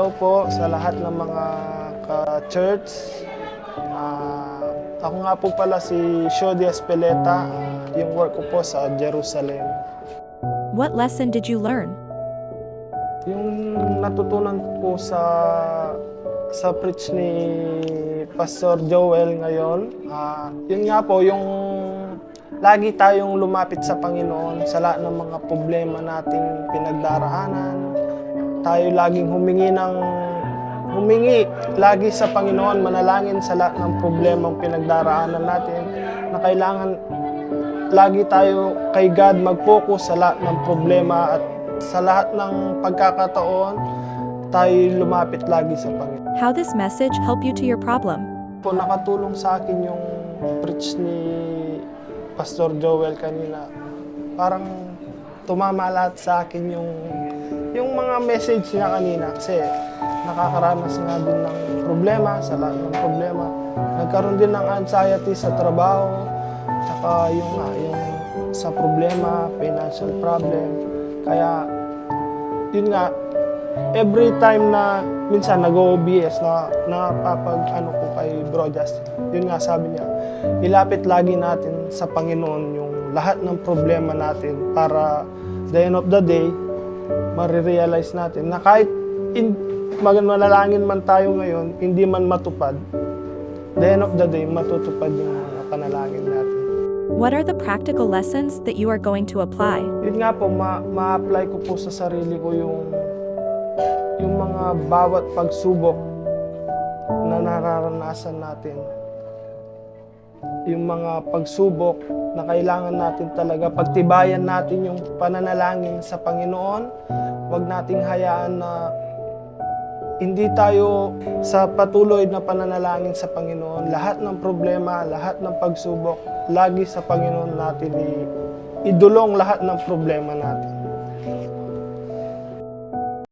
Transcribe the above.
Hello po sa lahat ng mga ka-church. Ako nga po pala si Shodi Espeleta. Yung work ko po sa Jerusalem. What lesson did you learn? Yung natutunan ko sa preach ni Pastor Joel ngayon, yun nga po, yung lagi tayong lumapit sa Panginoon sa lahat ng mga problema nating pinagdaraanan. Tayo laging humingi lagi sa Panginoon, manalangin sa lahat ng problemang pinagdaraanan natin, na kailangan lagi tayo kay God mag-focus sa lahat ng problema at sa lahat ng pagkakataon, tayo lumapit lagi sa Panginoon. How this message help you to your problem? Po, nakatulong sa akin yung preach ni Pastor Joel kanina. Parang tumama lahat sa akin yung mga message niya kanina, kasi nakakaranas nga din ng problema, sa lahat ng problema. Nagkaroon din ng anxiety sa trabaho, tsaka yung sa problema, financial problem. Kaya yun nga, every time na minsan nag-OBS na napapag-ano ko kay Bro Justin, yun nga sabi niya, ilapit lagi natin sa Panginoon yung lahat ng problema natin para the end of the day, marirealize natin na kahit manalangin man tayo ngayon, hindi man matupad, the end of the day, matutupad yung mga panalangin natin. What are the practical lessons that you are going to apply? Yun nga po, ma-apply ko po sa sarili ko yung mga bawat pagsubok na nararanasan natin. Yung mga pagsubok na kailangan natin talaga, pagtibayan natin yung pananalangin sa Panginoon. Huwag nating hayaan na hindi tayo sa patuloy na pananalangin sa Panginoon. Lahat ng problema, lahat ng pagsubok, lagi sa Panginoon natin idulong lahat ng problema natin.